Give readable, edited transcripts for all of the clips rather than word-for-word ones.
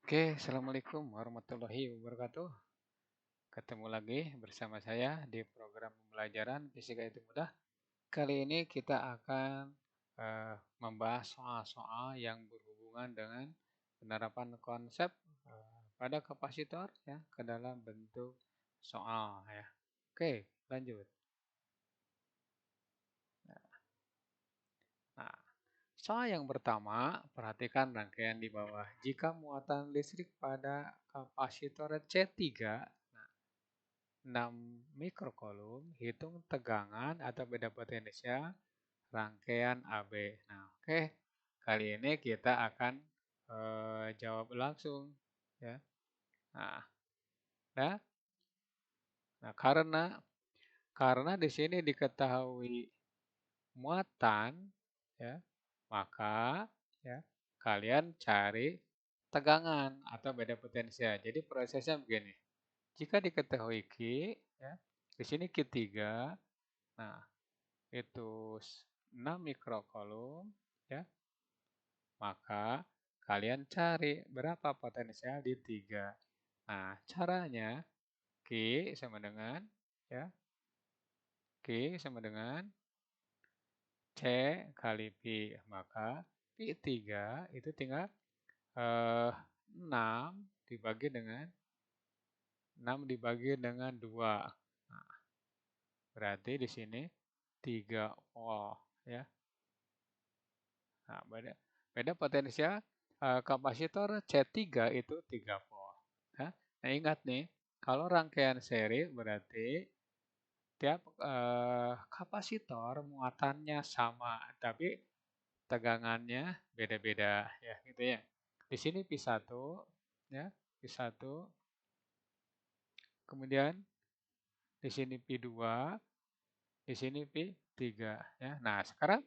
Oke, Assalamualaikum warahmatullahi wabarakatuh. Ketemu lagi bersama saya di program pembelajaran Fisika itu Mudah. Kali ini kita akan membahas soal-soal yang berhubungan dengan penerapan konsep pada kapasitor ya ke dalam bentuk soal ya. Oke, lanjut. Nah, soal yang pertama, perhatikan rangkaian di bawah. Jika muatan listrik pada kapasitor C3 6 mikrokulum, hitung tegangan atau beda potensial rangkaian AB. Nah, oke. Kali ini kita akan jawab langsung ya. Nah, nah, nah, karena di sini diketahui muatan ya, maka ya kalian cari tegangan atau beda potensial. Jadi prosesnya begini. Jika diketahui Q ya, di sini Q3. Nah, itu 6 mikrokulum ya, maka kalian cari berapa potensial di 3. Nah, caranya Q sama dengan ya, Q sama dengan C kali Pi. Maka Pi 3 itu tinggal 6 dibagi dengan 2. Nah, berarti di sini 3 volt ya. Nah, beda potensial kapasitor C3 itu 3 volt. Ya. Nah, ingat nih, kalau rangkaian seri berarti tiap kapasitor muatannya sama, tapi tegangannya beda-beda ya, gitu ya. Di sini Pi1 ya, Pi1. Kemudian di sini Pi2, di sini Pi3 ya. Nah, sekarang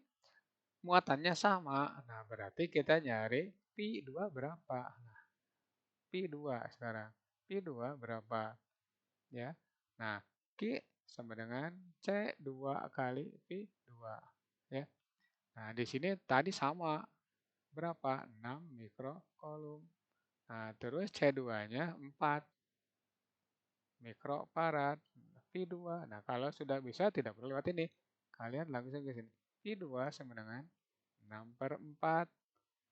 muatannya sama. Nah, berarti kita nyari Pi2 berapa? Pi2 sekarang. Pi2 berapa? Ya. Nah, Q sama dengan C2 kali Pi2. Ya. Nah, di sini tadi sama. Berapa? 6 mikrokulum. Nah, terus C2-nya 4 mikrofarad. Pi2. Nah, kalau sudah bisa tidak perlu lewat ini. Kalian langsung ke sini. Pi2 sama dengan 6/4.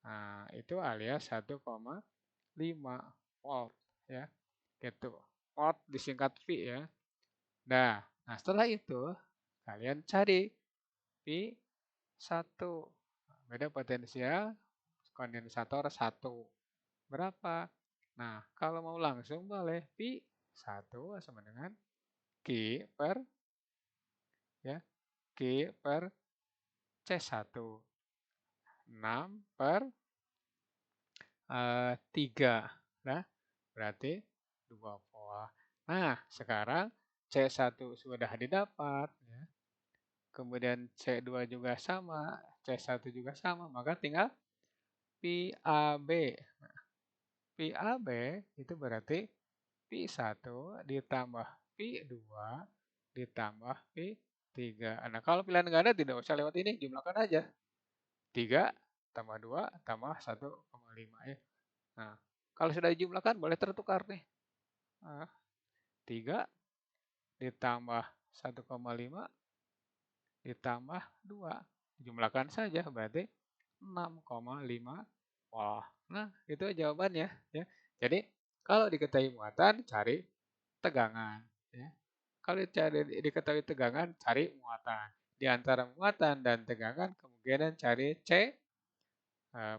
Nah, itu alias 1,5 volt ya. Gitu. Volt disingkat V ya. Nah, setelah itu kalian cari Pi1. Beda potensial kondensator 1. Berapa? Nah, kalau mau langsung boleh Pi1 sama dengan Q per ya, Q per C1. 6 per 3. Nah, berarti 2 volt. Nah, sekarang C1 sudah didapat. Ya. Kemudian C2 juga sama, C1 juga sama. Maka tinggal PAB. Nah, PAB itu berarti Pi1 ditambah Pi2 ditambah Pi3. Nah, kalau pilihan ganda tidak usah lewat ini, jumlahkan aja. 3 tambah 2 tambah 1,5 ya. Nah, kalau sudah dijumlahkan boleh tertukar nih. Nah, 3 ditambah 1,5 ditambah 2. Jumlahkan saja berarti 6,5 volt. Nah, itu jawabannya ya. Jadi, kalau diketahui muatan cari tegangan ya. Kalau diketahui tegangan cari muatan. Di antara muatan dan tegangan kemungkinan cari C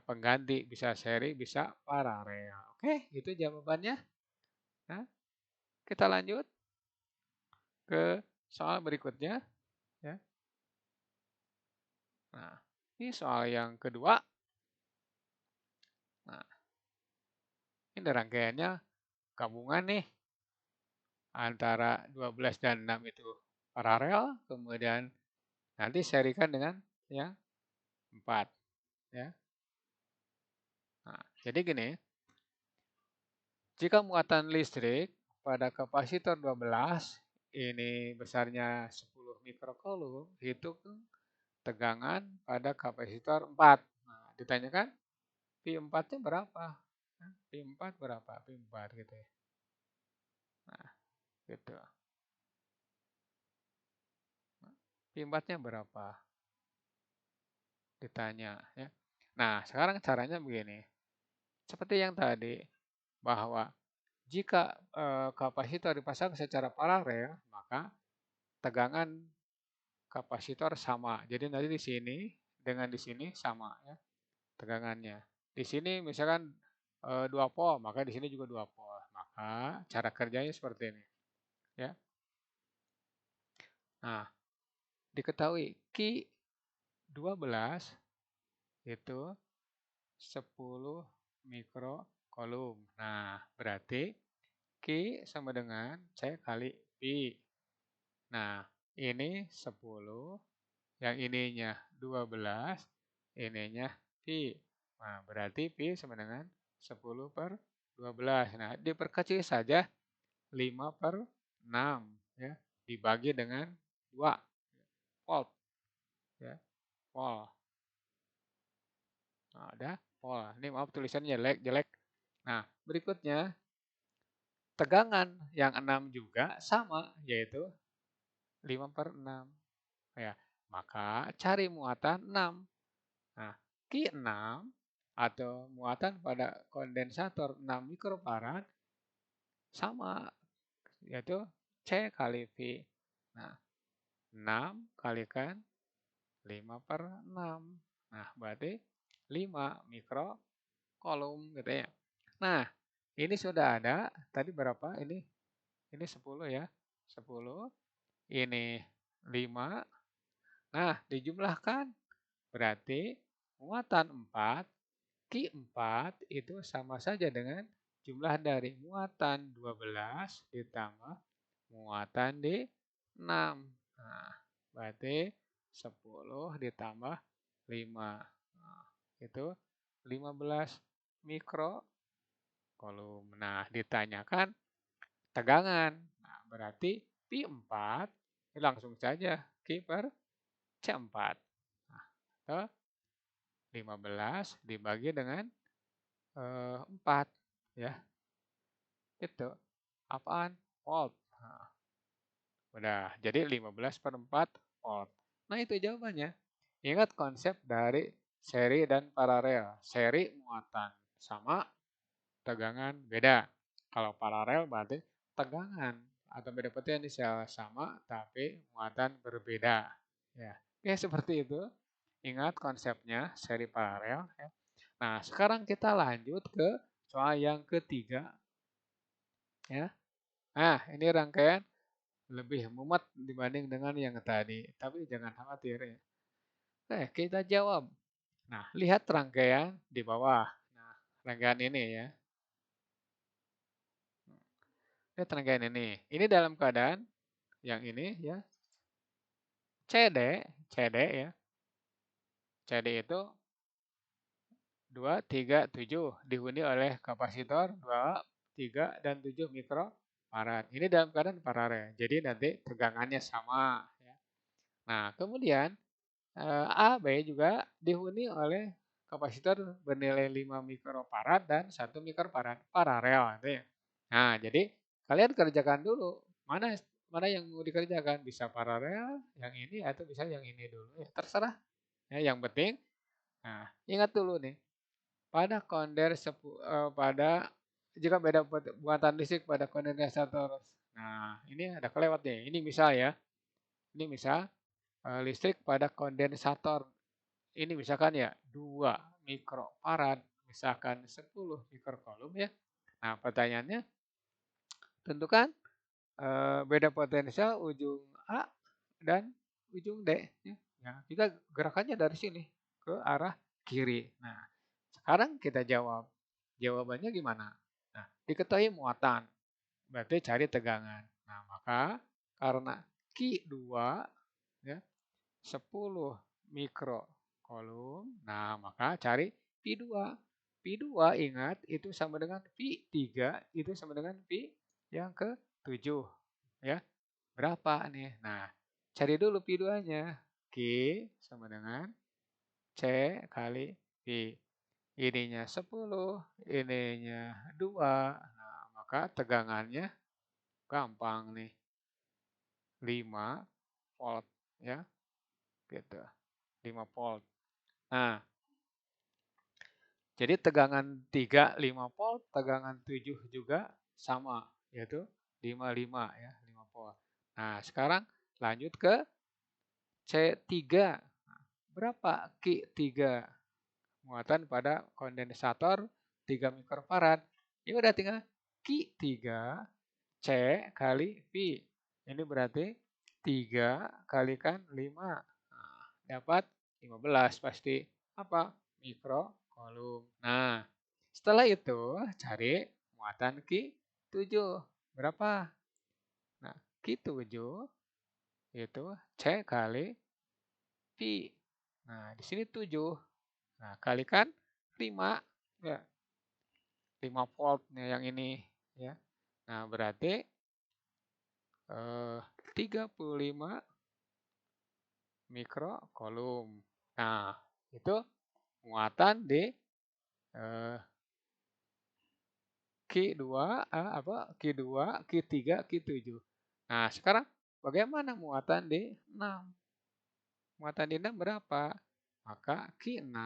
pengganti, bisa seri, bisa paralel. Oke, itu jawabannya. Nah, kita lanjut ke soal berikutnya ya. Nah, ini soal yang kedua. Nah, ini rangkaiannya gabungan nih antara 12 dan 6 itu paralel, kemudian nanti serikan dengan yang 4 ya. Nah, jadi gini, jika muatan listrik pada kapasitor 12 ini besarnya 10 mikrokulum, hitung tegangan pada kapasitor 4. Nah, ditanyakan Pi4-nya berapa? Pi 4 berapa? Pi 4 gitu ya. Nah, gitu. Pi 4-nya berapa? Ditanya ya. Nah, sekarang caranya begini. Seperti yang tadi bahwa jika kapasitor dipasang secara paralel, maka tegangan kapasitor sama. Jadi nanti di sini dengan di sini sama ya tegangannya. Di sini misalkan 2 volt, maka di sini juga 2 volt. Maka cara kerjanya seperti ini ya. Nah, diketahui Q 12 itu 10 mikrocoulomb. Nah, berarti Q sama dengan C kali Pi. Nah, ini 10, yang ininya 12, ininya Pi. Nah, berarti Pi sama dengan 10/12. Nah, diperkecil saja 5/6 ya, dibagi dengan 2 volt ya, volt. Nah, ada volt. Ini maaf tulisannya jelek. Nah, berikutnya tegangan yang 6 juga sama, yaitu 5/6. Ya, maka cari muatan 6. Nah, Q6 atau muatan pada kondensator 6 mikrofarad sama, yaitu C kali V. Nah, 6 kalikan 5/6. Nah, berarti 5 mikrocoulomb gitu ya. Nah, ini sudah ada. Tadi berapa? Ini 10 ya. 10. Ini 5. Nah, dijumlahkan. Berarti muatan 4, Q4 itu sama saja dengan jumlah dari muatan 12 ditambah muatan di 6. Nah, berarti 10 ditambah 5. Nah, itu 15 mikrocoulomb. Nah, ditanyakan tegangan. Nah, berarti Pi 4 langsung saja Q per C4. Nah, atau 15 dibagi dengan 4 ya. Itu apaan? Volt. Nah, udah. Jadi 15/4 volt. Nah, itu jawabannya. Ingat konsep dari seri dan paralel. Seri muatan sama, tegangan beda. Kalau paralel berarti tegangan atau beda potensial sama tapi muatan berbeda. Ya, oke seperti itu. Ingat konsepnya seri paralel. Ya. Nah, sekarang kita lanjut ke soal yang ketiga. Ya. Nah, ini rangkaian lebih mumet dibanding dengan yang tadi. Tapi jangan khawatir ya. Kita jawab. Nah, lihat rangkaian di bawah. Nah, rangkaian ini ya. Lihat rangkaian ini. Ini dalam keadaan yang ini ya. CD, CD ya. CD itu 2, 3, 7 dihuni oleh kapasitor 2, 3, dan 7 mikrofarad. Ini dalam keadaan paralel. Jadi nanti tegangannya sama. Ya. Nah, kemudian A, B juga dihuni oleh kapasitor bernilai 5 mikrofarad dan 1 mikrofarad paralel. Gitu ya. Nah, jadi kalian kerjakan dulu. Mana mana yang mau dikerjakan? Bisa paralel, yang ini atau bisa yang ini dulu. Ya, terserah. Ya, yang penting, nah, ingat dulu nih. Pada pada jika beda muatan listrik pada kondensator. Nah, ini ada kelewat nih. Ini misal ya. Ini misal listrik pada kondensator. Ini misalkan ya 2 mikrofarad, misalkan 10 mikrocoulomb ya. Nah, pertanyaannya tentukan beda potensial ujung A dan ujung D. Ya. Nah, kita gerakannya dari sini ke arah kiri. Nah, sekarang kita jawab. Jawabannya gimana? Nah, diketahui muatan, berarti cari tegangan. Nah, maka karena Q2 ya, 10 mikrocoulomb, nah maka cari Pi2. Pi2 ingat itu sama dengan Pi3 itu sama dengan Pi yang ke-7 ya. Berapa nih? Nah, cari dulu Pi2-nya. Q sama dengan C kali Pi. ininya 10, ininya 2. Nah, maka tegangannya gampang nih, 5 volt ya, gitu. 5 volt. Nah, jadi tegangan 3 5 volt, tegangan 7 juga sama, yaitu 5 ya, 5 volt. Nah, sekarang lanjut ke C3. Berapa Q3? Muatan pada kondensator 3 mikrofarad. Ya udah tinggal Q3 C kali V. Ini berarti 3 kalikan 5. Nah, dapat 15 pasti apa? Mikrokulum. Nah, setelah itu cari muatan Q7. Berapa? Nah, Q7 itu C kali V. Nah, di sini 7. Nah, kalikan 5. Ya, 5 voltnya yang ini. Ya. Nah, berarti 35 mikrokulum. Nah, itu muatan di eh, Q2, Q2, Q3, Q7. Nah, sekarang bagaimana muatan di 6? Muatan di 6 berapa? Maka Q6,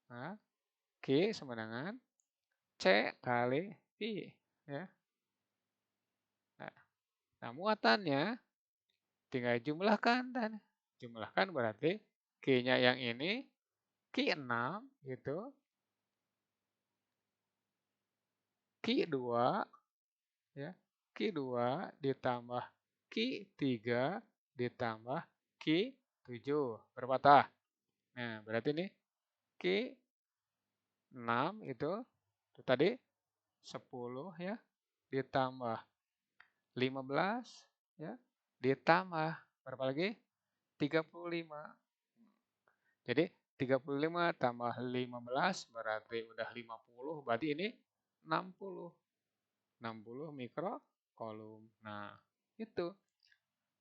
nah, Q sama dengan C kali V. Ya. Nah, muatannya tinggal jumlahkan dan jumlahkan berarti Q-nya yang ini Q6 itu Q2 ya. Q2 ditambah Q3 ditambah Q7. Berapa tah? Nah, berarti ini Q6 itu tadi 10 ya ditambah 15 ya ditambah berapa lagi? 35. Jadi 35 tambah 15 berarti udah 50, berarti ini 60. 60 mikrokulum. Nah, itu.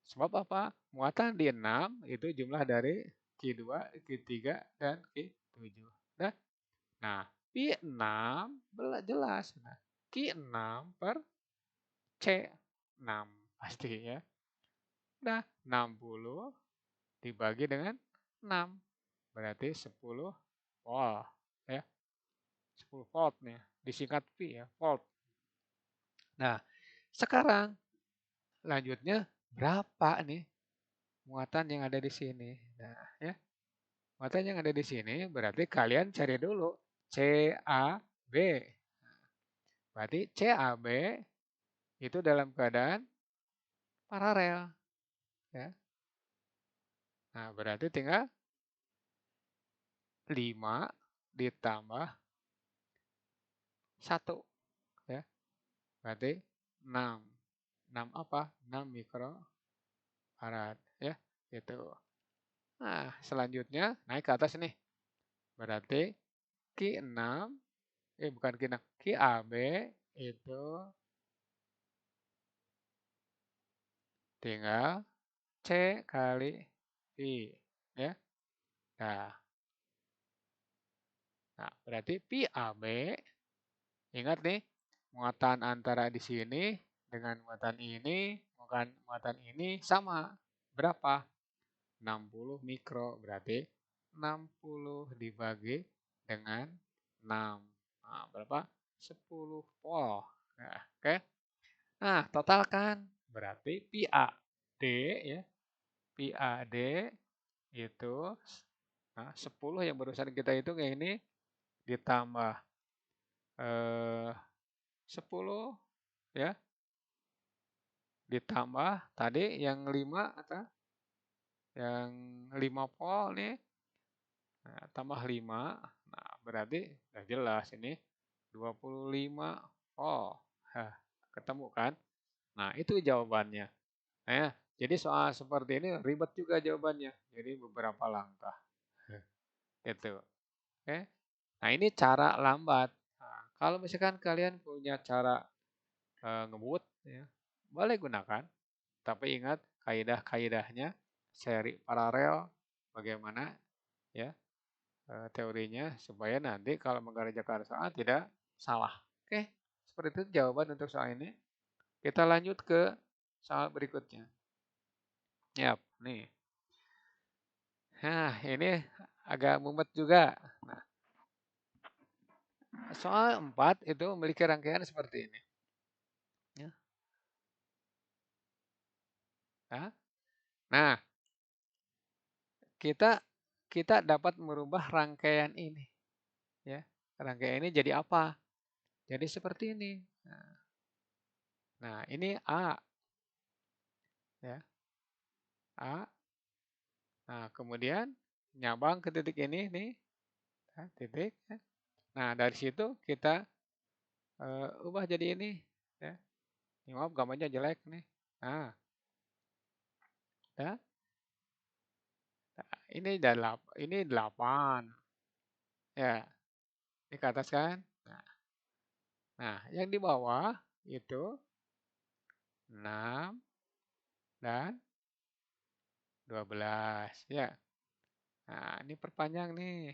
Sebab apa? Muatan di 6 itu jumlah dari Q2, Q3, dan Q7. Nah, Pi6 jelas. Nah, Q6 per C6 pasti ya. Nah, 60 dibagi dengan 6. Berarti 10 volt ya. 10 volt nih. Disingkat Pi ya, volt. Nah, sekarang lanjutnya berapa nih muatan yang ada di sini? Nah, ya. Muatan yang ada di sini berarti kalian cari dulu CAB. Berarti CAB itu dalam keadaan paralel, ya. Nah, berarti tinggal 5 ditambah 1, ya. Berarti 6. 6 apa? 6 mikrofarad, ya. Gitu. Nah, selanjutnya naik ke atas nih. Berarti Q6, bukan Q6, QAB itu tinggal C kali I, ya. Nah, berarti Pi AB, ingat nih, muatan antara di sini dengan muatan ini sama. Berapa? 60 mikro, berarti 60 dibagi dengan 6. Nah, berapa? 10 volt. Nah, oke. Nah, totalkan. Berarti Pi AD ya. Pi AD itu 10 yang barusan kita hitung yang ini ditambah 10 ya, ditambah tadi yang 5 atau yang 5 volt nih, nah, tambah 5, nah berarti udah jelas ini 25 volt. Hah, ketemu kan? Nah, itu jawabannya. Nah, jadi soal seperti ini ribet juga jawabannya. Jadi beberapa langkah. Gitu. Oke. Nah, ini cara lambat. Nah, kalau misalkan kalian punya cara ngebut ya, boleh gunakan. Tapi ingat kaidah-kaidahnya seri paralel bagaimana ya. teorinya supaya nanti kalau mengerjakan soal tidak salah. Oke, seperti itu jawaban untuk soal ini. Kita lanjut ke soal berikutnya. Yap, nih. Nah, ini agak mumet juga. Nah, soal 4 itu memiliki rangkaian seperti ini. Ya. Nah, kita kita dapat merubah rangkaian ini, ya. Rangkaian ini jadi apa? Jadi seperti ini. Nah, ini A, ya. A. Nah, kemudian nyabang ke titik ini nih, ya, titik. Ya. Nah, dari situ kita ubah jadi ini, ya. Ini maaf gambarnya jelek nih. Nah, ya. Ini 8. Ya, ini ke atas kan? Nah, yang di bawah itu 6 dan 12. Ya. Nah, ini perpanjang nih.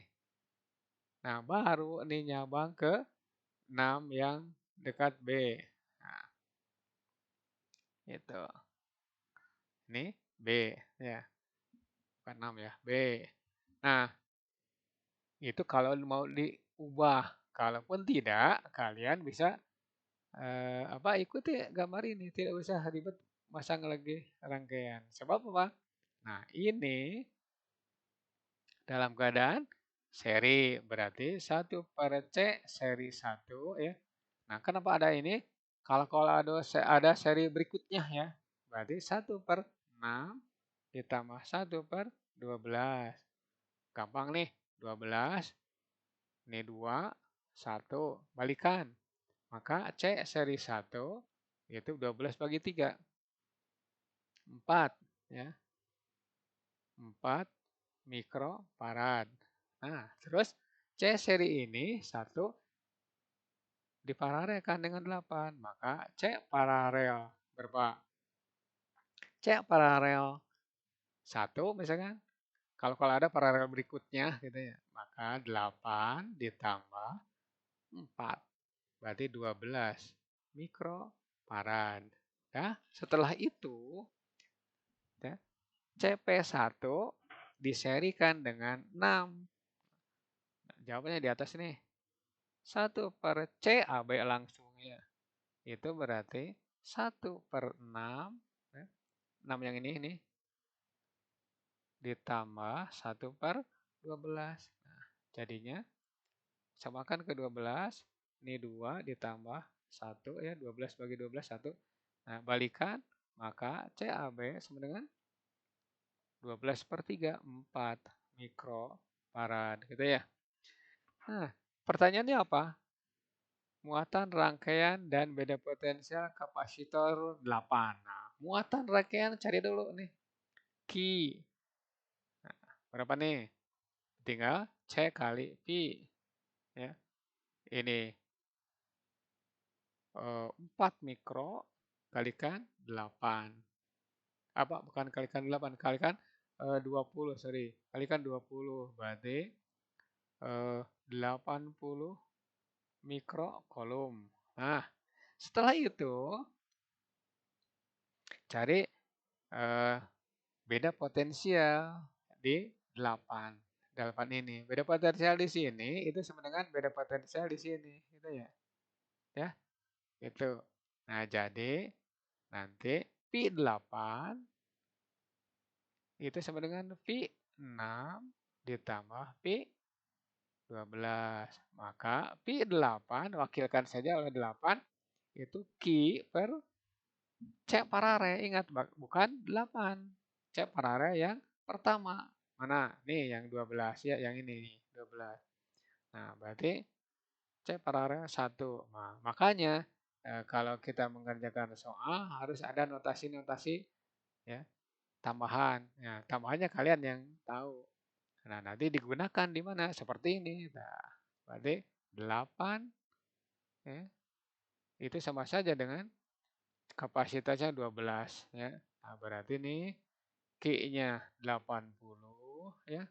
Nah, baru ini nyabang ke 6 yang dekat B. Nah, itu. Ini B. Ya, bukan 6 ya. B. Nah, itu kalau mau diubah. Kalaupun tidak, kalian bisa ikuti gambar ini. Tidak usah ribet masang lagi rangkaian. Sebab apa? Nah, ini dalam keadaan seri. Berarti 1 per C seri 1 ya. Nah, kenapa ada ini? Kalau ada seri berikutnya ya. Berarti 1 per 6 ditambah 1 per 12. Gampang nih. 12. Ini 2. 1. Balikan. Maka C seri 1 itu 12 bagi 3. 4. Ya. 4 mikrofarad. Nah, terus C seri ini 1 diparalelkan dengan 8. Maka C paralel berapa? C paralel 1 misalkan. Kalau ada paralel berikutnya gitu ya. Maka 8 ditambah 4. Berarti 12 mikrofarad. Ya, setelah itu ya, CP1 diserikan dengan 6. Jawabannya di atas nih. 1 per CAB langsung ya. Itu berarti 1 per 6. Ya, 6 yang ini ditambah 1 per 12. Nah, jadinya samakan ke 12. Ini 2 ditambah 1 ya. 12 bagi 12, 1. Nah, balikan. Maka CAB sama dengan 12 per 3, 4 mikrofarad. Gitu ya. Nah, pertanyaannya apa? Muatan rangkaian dan beda potensial kapasitor 8. Nah, muatan rangkaian cari dulu nih. Q. Nah, berapa nih? Tinggal C kali Pi. Ya. Ini 4 mikro kalikan 8. Bukan kalikan 8, kalikan 20, sorry. Kalikan 20, berarti 80 mikrokolom. Nah, setelah itu cari beda potensial di 8. 8 ini. Beda potensial di sini itu sama dengan beda potensial di sini, gitu ya. Ya, itu. Nah, jadi nanti pi 8 itu sama dengan pi 6 ditambah pi 12. Maka pi 8 wakilkan saja oleh 8 itu Q per C parare. Ingat bukan 8. C parare yang pertama. Mana? Nih yang 12 ya, yang ini nih, 12. Nah, berarti C paralel 1. Nah, makanya kalau kita mengerjakan soal harus ada notasi-notasi ya, tambahan. Ya, tambahannya kalian yang tahu. Nah, nanti digunakan di mana? Seperti ini. Nah, berarti 8 ya, itu sama saja dengan kapasitasnya 12 ya. Nah, berarti nih Q-nya 80 ya.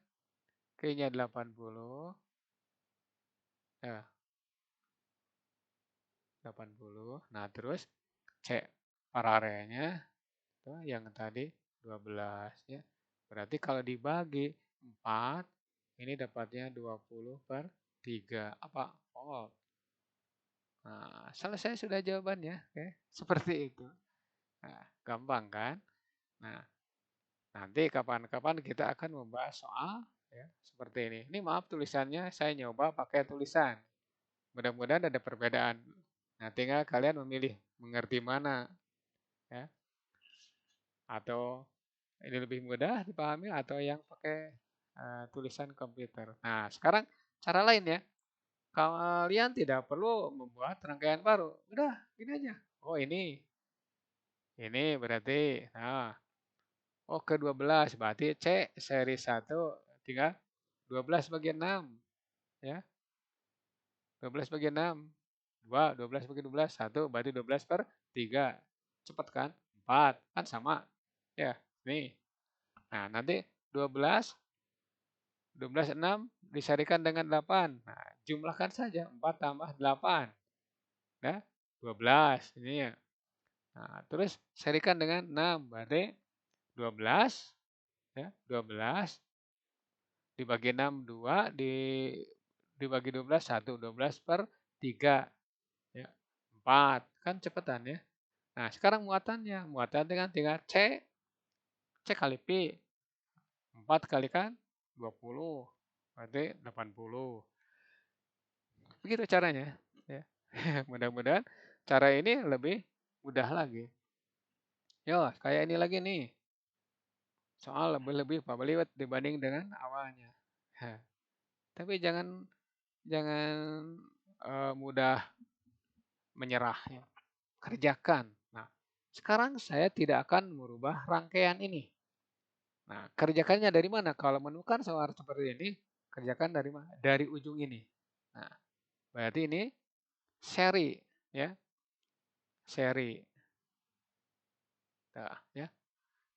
Q-nya 80. Ya, 80. Nah, terus C paralelnya itu yang tadi 12 ya. Berarti kalau dibagi 4, ini dapatnya 20/3. Apa? Volt. Nah, selesai sudah jawabannya. Oke, seperti itu. Nah, gampang kan? Nah, nanti kapan-kapan kita akan membahas soal ya, seperti ini. Ini maaf tulisannya saya nyoba pakai tulisan. Mudah-mudahan ada perbedaan. Nah, tinggal kalian memilih mengerti mana ya. Atau ini lebih mudah dipahami atau yang pakai tulisan komputer. Nah, sekarang cara lain ya. Kalian tidak perlu membuat rangkaian baru. Udah, gini aja. Oh, ini berarti. Nah, oh ke-12 berarti C seri 1 tinggal 12 bagi 6 ya. 12 bagi 6. 2, 12 bagi 12, 1 berarti 12/3. Cepat kan? 4 kan sama. Ya, nih. Nah, nanti 12 6 disarikan dengan 8. Nah, jumlahkan saja 4 tambah 8. Ya, 12 ini ya. Nah, terus serikan dengan 6 berarti 12 ya, 12 dibagi 6 2 dibagi 12 1, 12/3 ya. 4 kan cepetan ya. Nah, sekarang muatannya, muatan dengan tinggal C kali Pi. 4 kalikan 20 berarti 80. Begitu caranya ya. Mudah-mudahan cara ini lebih mudah lagi. Yo, kayak ini lagi nih. Soal lebih belibet dibanding dengan awalnya. Hah, tapi jangan jangan mudah menyerah ya. Kerjakan. Nah, sekarang saya tidak akan merubah rangkaian ini. Nah, kerjakannya dari mana? Kalau menemukan soal seperti ini, kerjakan dari mana? Dari ujung ini. Nah, berarti ini seri ya, seri. Nah, ya.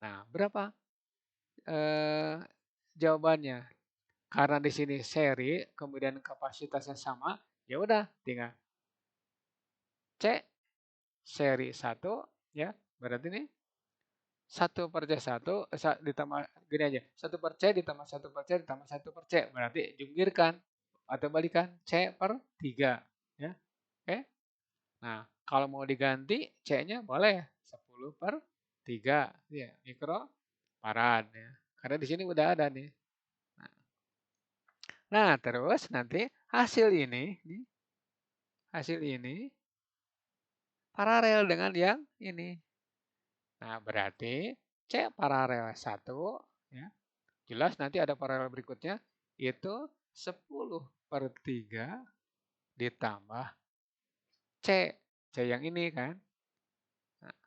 Nah, berapa jawabannya? Karena di sini seri, kemudian kapasitasnya sama, ya udah tinggal C seri 1 ya. Berarti ini 1/C1 ditambah gini aja. 1/C ditambah 1/C ditambah 1/C. Berarti jungkirkan atau balikan C/3 ya. Oke. Nah, kalau mau diganti C-nya boleh 10/3 ya, mikrofarad ya. Karena di sini udah ada nih. Nah, terus nanti hasil ini nih, hasil ini paralel dengan yang ini. Nah, berarti C paralel 1 ya. Jelas nanti ada paralel berikutnya itu 10/3 ditambah C. C yang ini kan. Nah,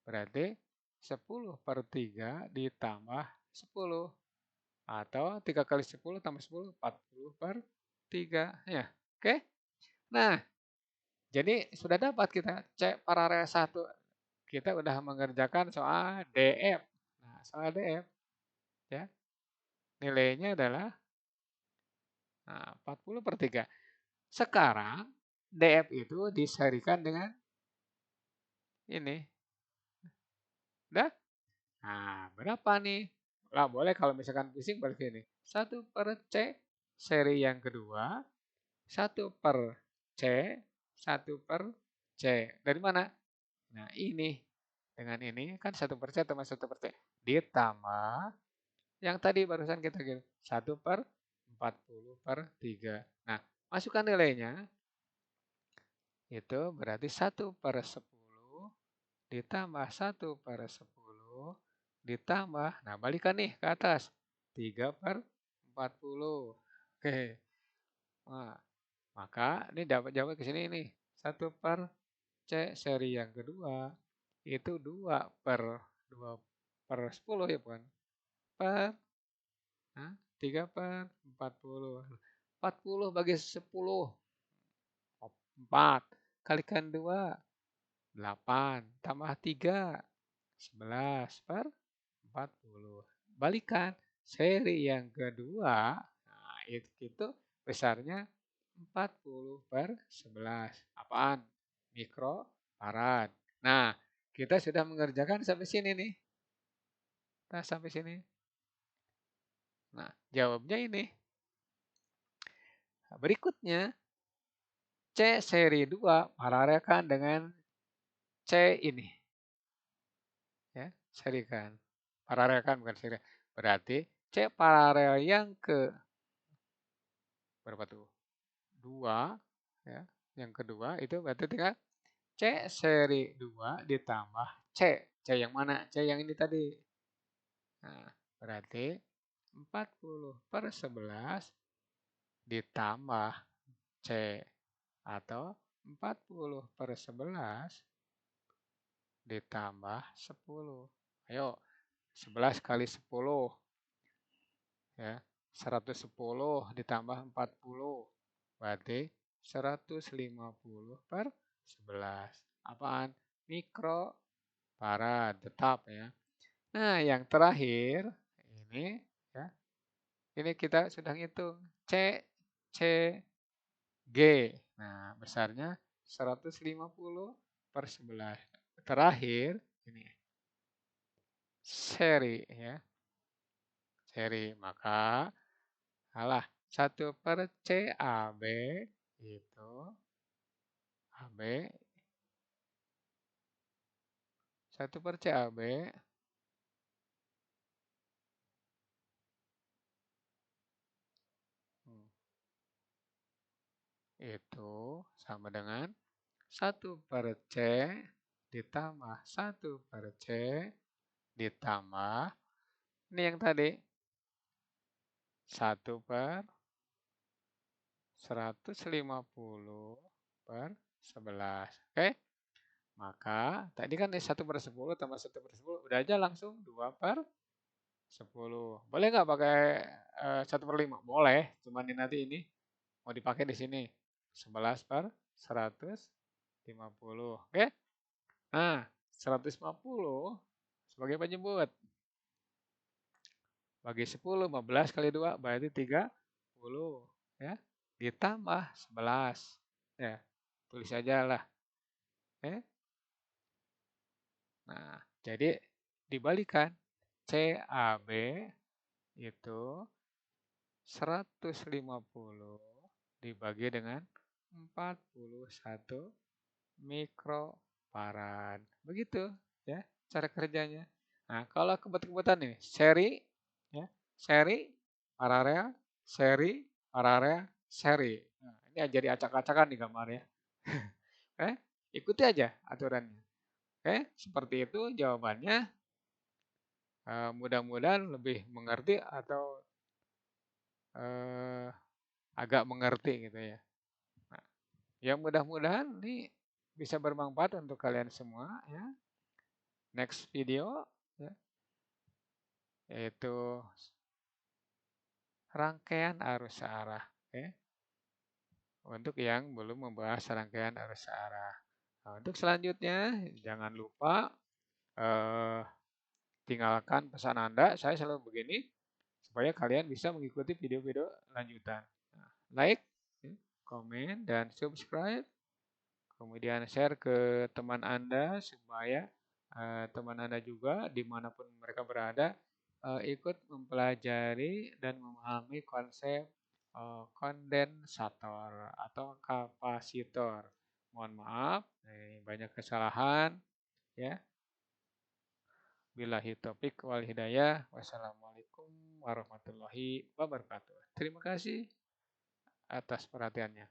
berarti 10/3 ditambah 10 atau 3 kali 10 tambah 10 40/3 ya. Oke. Nah, jadi sudah dapat kita C paralel 1. Kita udah mengerjakan soal DF. Nah, soal DF ya. Nilainya adalah 40/3. Sekarang DF itu diserikan dengan ini. Udah? Nah, berapa nih? Lah boleh kalau misalkan pusing balik sini. 1/C seri yang kedua, 1/C, 1/C. Dari mana? Nah, ini. Dengan ini kan 1/C tambah 1/C. Ditambah yang tadi barusan kita gitu. 1/40/3. Nah, masukkan nilainya. Itu berarti 1/10 ditambah 1/10 ditambah, nah balikan nih ke atas, 3/40. Oke, nah, maka ini dapat jawaban ke sini nih, 1/C seri yang kedua itu 2/10 ya bukan? Per, nah, 3/40. 40 bagi 10, 4. Kalikan 2, 8. Tambah 3, 11/40. Balikan. Seri yang kedua. itu besarnya 40/11. Apaan? Mikrofarad. Nah, kita sudah mengerjakan sampai sini nih. Nah, sampai sini. Nah, jawabnya ini. Berikutnya, C seri 2 paralelkan dengan C ini. Ya, serikan. Paralelkan bukan seri. Berarti C paralel yang ke berapa tuh? 2 ya. Yang kedua itu berarti tinggal C seri 2 ditambah C. C yang mana? C yang ini tadi. Nah, berarti 40/11 ditambah C atau 40/11 ditambah 10. Ayo, 11 kali 10 ya. 110 ditambah 40 berarti 150/11. Apaan? Mikrofarad tetap ya. Nah, yang terakhir ini ya. Ini kita sudah ngitung C C G. Nah, besarnya 150/11. Terakhir ini seri ya. Seri. Maka 1/CAB itu AB 1/CAB itu sama dengan 1/C ditambah 1/C ditambah ini yang tadi 1/150/11. Oke? Maka tadi kan 1/10 tambah 1/10 udah aja langsung 2/10. Boleh nggak pakai 1/5? Boleh, cuman ini nanti ini mau dipakai di sini. 11/150. Oke? Nah, 150 sebagai penyebut. Bagi 10, 15 kali 2 berarti 30. Ya. Ditambah 11. Ya, tulis aja lah. Oke? Nah, jadi dibalikan. CAB itu 150 dibagi dengan 41 mikrofarad. Begitu ya cara kerjanya. Nah, kalau kebut-kebutan nih, seri ya, seri, paralel, seri, paralel, seri. Nah, ini jadi acak-acakan di gambar ya. Ikuti aja aturannya. Seperti itu jawabannya. Mudah-mudahan lebih mengerti atau eh, agak mengerti gitu ya. Nah, ya mudah-mudahan ini bisa bermanfaat untuk kalian semua ya. Next video ya, yaitu rangkaian arus searah. Untuk yang belum membahas rangkaian arus searah. Nah, untuk selanjutnya jangan lupa eh, tinggalkan pesan Anda. Saya selalu begini supaya kalian bisa mengikuti video-video lanjutan. Nah, like, komen, dan subscribe. Kemudian share ke teman Anda supaya teman Anda juga dimanapun mereka berada ikut mempelajari dan memahami konsep kondensator atau kapasitor. Mohon maaf, banyak kesalahan ya. Billahi taufik wal hidayah. Wassalamualaikum warahmatullahi wabarakatuh. Terima kasih atas perhatiannya.